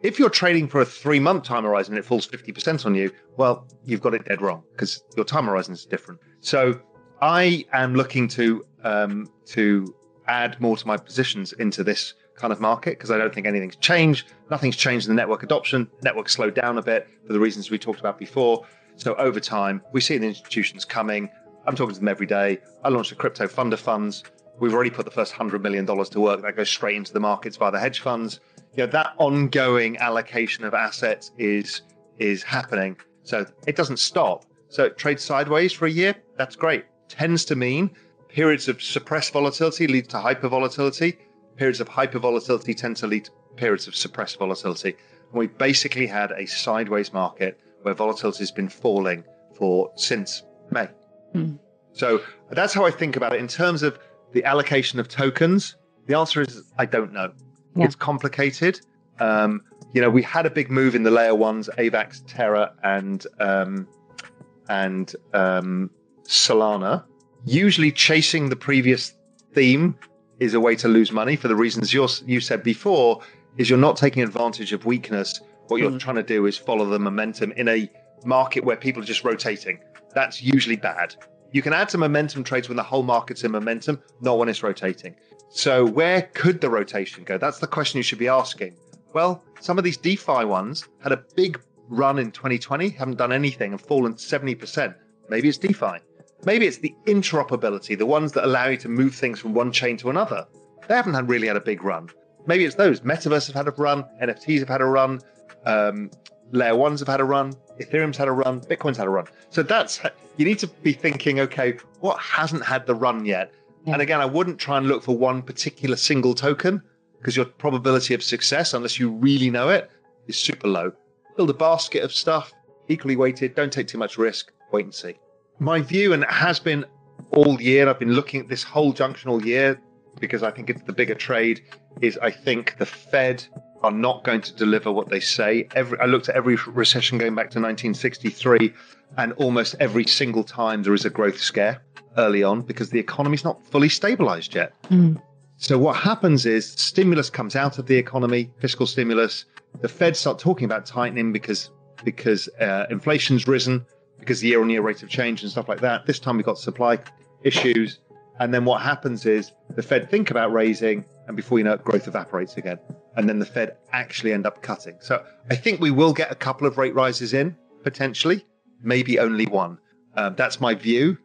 If you're trading for a 3-month time horizon and it falls 50% on you, well, you've got it dead wrong because your time horizon is different. So I am looking to add more to my positions into this kind of market because I don't think anything's changed. Nothing's changed in the network adoption. Network slowed down a bit for the reasons we talked about before. So over time, we see the institutions coming. I'm talking to them every day. I launched a crypto fund of funds. We've already put the first $100 million to work. That goes straight into the markets via the hedge funds. That ongoing allocation of assets is happening. So it doesn't stop. So it trades sideways for a year. That's great. Tends to mean periods of suppressed volatility lead to hyper volatility. Periods of hyper volatility tend to lead to periods of suppressed volatility. And we basically had a sideways market where volatility has been falling since May. So that's how I think about it. In terms of the allocation of tokens, the answer is I don't know. Yeah. It's complicated. We had a big move in the layer ones, AVAX, Terra, and Solana. Usually chasing the previous theme is a way to lose money for the reasons you said before, is you're not taking advantage of weakness. What you're trying to do is follow the momentum in a market where people are just rotating. That's usually bad. You can add some momentum trades when the whole market's in momentum, not when it's rotating. So where could the rotation go? That's the question you should be asking. Well, some of these DeFi ones had a big run in 2020, haven't done anything and fallen 70%. Maybe it's DeFi. Maybe it's the interoperability, the ones that allow you to move things from one chain to another. They haven't really had a big run. Maybe it's those. Metaverse have had a run. NFTs have had a run. Layer ones have had a run. Ethereum's had a run. Bitcoin's had a run. So you need to be thinking, okay, what hasn't had the run yet? Yeah. And again, I wouldn't try and look for one particular single token because your probability of success, unless you really know it, is super low. Build a basket of stuff, equally weighted. Don't take too much risk. Wait and see. My view, and it has been all year, and I've been looking at this whole junction all year because I think it's the bigger trade, is I think the Fed are not going to deliver what they say. I looked at every recession going back to 1963, and almost every single time there is a growth scare early on because the economy's not fully stabilized yet. So what happens is stimulus comes out of the economy, fiscal stimulus. The Fed start talking about tightening because inflation's risen, because the year-on-year rate of change and stuff like that. This time we've got supply issues. And then what happens is the Fed think about raising, and before you know it, growth evaporates again. And then the Fed actually end up cutting. So I think we will get a couple of rate rises in, potentially, maybe only one. That's my view.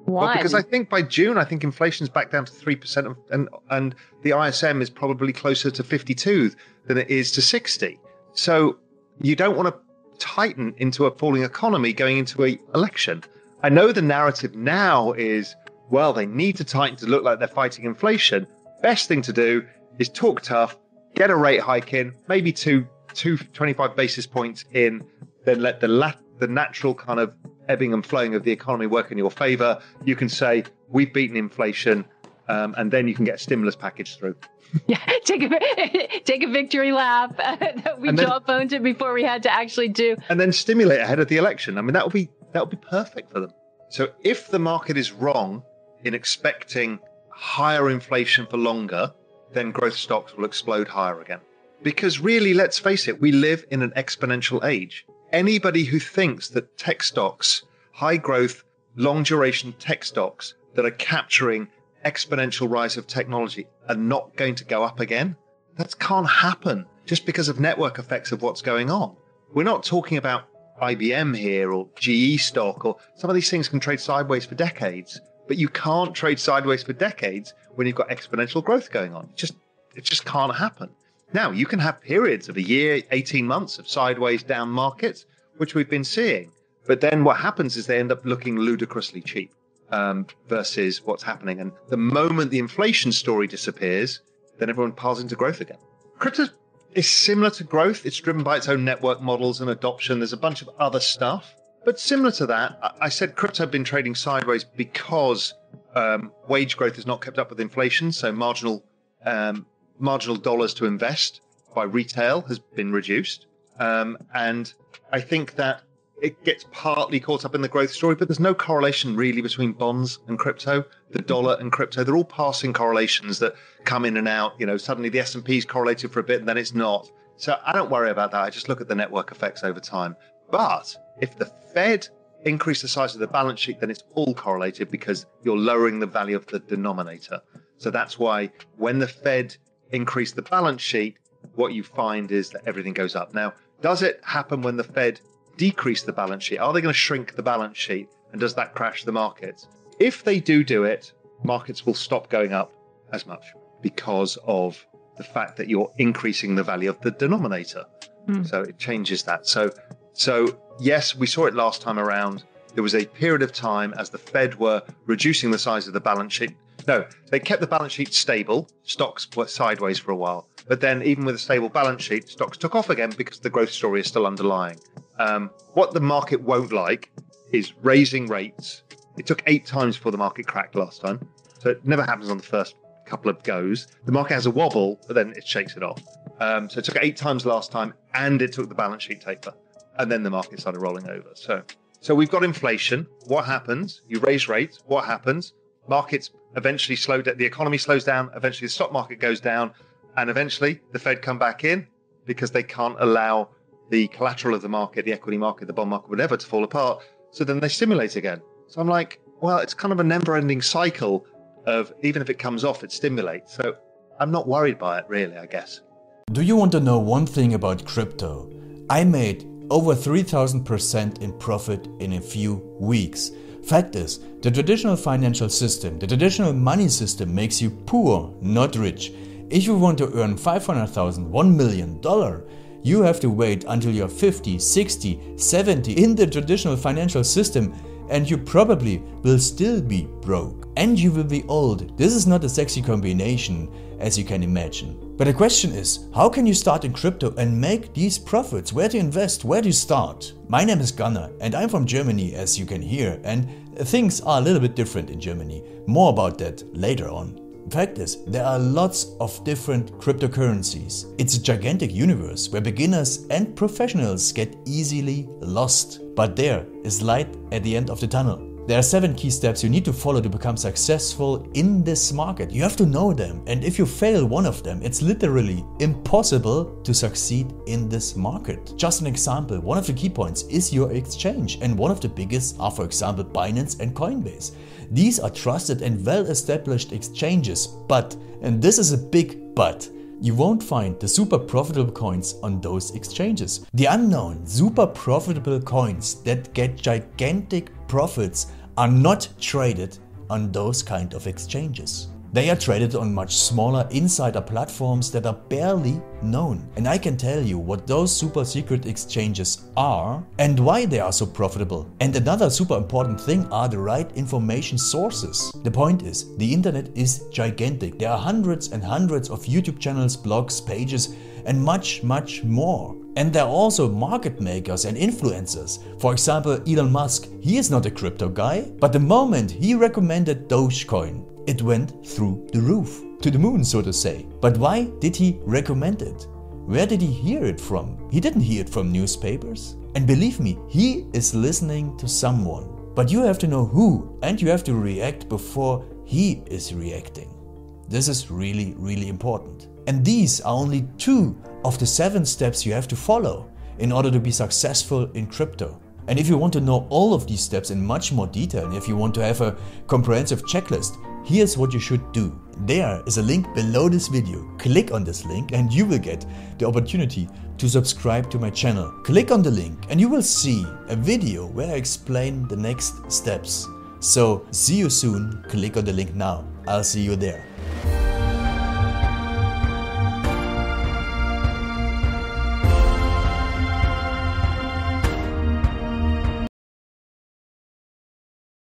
Why? Well, because I think by June, I think inflation's back down to 3%, and the ISM is probably closer to 52 than it is to 60. So you don't want to tighten into a falling economy going into an election. I know the narrative now is, well, they need to tighten to look like they're fighting inflation. Best thing to do is talk tough, get a rate hike in, maybe two 25 basis points in, then let the natural kind of ebbing and flowing of the economy work in your favor. You can say, we've beaten inflation, and then you can get a stimulus package through. Yeah, take a victory lap that we jawboned it before we had to actually do. And then stimulate ahead of the election. I mean, that would be perfect for them. So if the market is wrong in expecting higher inflation for longer, then growth stocks will explode higher again. Because really, let's face it, we live in an exponential age. Anybody who thinks that tech stocks, high growth, long duration tech stocks that are capturing exponential rise of technology are not going to go up again, that can't happen just because of network effects of what's going on. We're not talking about IBM here or GE stock, or some of these things can trade sideways for decades, but you can't trade sideways for decades when you've got exponential growth going on. It just can't happen. Now, you can have periods of a year, 18 months of sideways down markets, which we've been seeing. But then what happens is they end up looking ludicrously cheap versus what's happening. And the moment the inflation story disappears, then everyone piles into growth again. Crypto is similar to growth. It's driven by its own network models and adoption. There's a bunch of other stuff. But similar to that, I said crypto have been trading sideways because wage growth has not kept up with inflation. So marginal dollars to invest by retail has been reduced. And I think that it gets partly caught up in the growth story, but there's no correlation really between bonds and crypto, the dollar and crypto. They're all passing correlations that come in and out. You know, suddenly the S&P is correlated for a bit and then it's not. So I don't worry about that. I just look at the network effects over time. But if the Fed increase the size of the balance sheet, then it's all correlated because you're lowering the value of the denominator. So that's why when the Fed increase the balance sheet, what you find is that everything goes up. Now, does it happen when the Fed decrease the balance sheet? Are they going to shrink the balance sheet? And does that crash the markets? If they do it, markets will stop going up as much because of the fact that you're increasing the value of the denominator. So it changes that. So yes, we saw it last time around. There was a period of time as the Fed were reducing the size of the balance sheet. No, they kept the balance sheet stable. Stocks were sideways for a while. But then even with a stable balance sheet, stocks took off again because the growth story is still underlying. What the market won't like is raising rates. It took 8 times before the market cracked last time. So it never happens on the first couple of goes. The market has a wobble, but then it shakes it off. So it took 8 times last time, and it took the balance sheet taper. And then the market started rolling over. So we've got inflation. What happens? You raise rates. What happens? Markets eventually slow down. The economy slows down. Eventually the stock market goes down. And eventually the Fed come back in because they can't allow the collateral of the market, the equity market, the bond market, whatever, to fall apart. So then they stimulate again. So I'm like, well, it's kind of a never-ending cycle of even if it comes off, it stimulates. So I'm not worried by it, really, I guess. Do you want to know one thing about crypto? I made over 3,000% in profit in a few weeks. Fact is, the traditional financial system, the traditional money system makes you poor, not rich. If you want to earn $500,000, $1 million, you have to wait until you're 50, 60, 70 in the traditional financial system, and you probably will still be broke. And you will be old. This is not a sexy combination, as you can imagine. But the question is, how can you start in crypto and make these profits? Where to invest? Where to start? My name is Gunnar and I'm from Germany, as you can hear, and things are a little bit different in Germany. More about that later on. Fact is, there are lots of different cryptocurrencies. It's a gigantic universe where beginners and professionals get easily lost. But there is light at the end of the tunnel. There are 7 key steps you need to follow to become successful in this market. You have to know them, and if you fail one of them, it's literally impossible to succeed in this market. Just an example, one of the key points is your exchange, and one of the biggest are, for example, Binance and Coinbase. These are trusted and well-established exchanges, but, and this is a big but, you won't find the super profitable coins on those exchanges. The unknown super profitable coins that get gigantic profits are not traded on those kind of exchanges. They are traded on much smaller insider platforms that are barely known. And I can tell you what those super secret exchanges are and why they are so profitable. And another super important thing are the right information sources. The point is, the internet is gigantic. There are hundreds and hundreds of YouTube channels, blogs, pages, and much more. And there are also market makers and influencers. For example, Elon Musk, he is not a crypto guy, but the moment he recommended Dogecoin, it went through the roof, to the moon, so to say. But why did he recommend it? Where did he hear it from? He didn't hear it from newspapers. And believe me, he is listening to someone. But you have to know who, and you have to react before he is reacting. This is really, really important. And these are only 2 of the 7 steps you have to follow in order to be successful in crypto. And if you want to know all of these steps in much more detail, and if you want to have a comprehensive checklist, here's what you should do. There is a link below this video. Click on this link and you will get the opportunity to subscribe to my channel. Click on the link and you will see a video where I explain the next steps. So see you soon. Click on the link now. I'll see you there.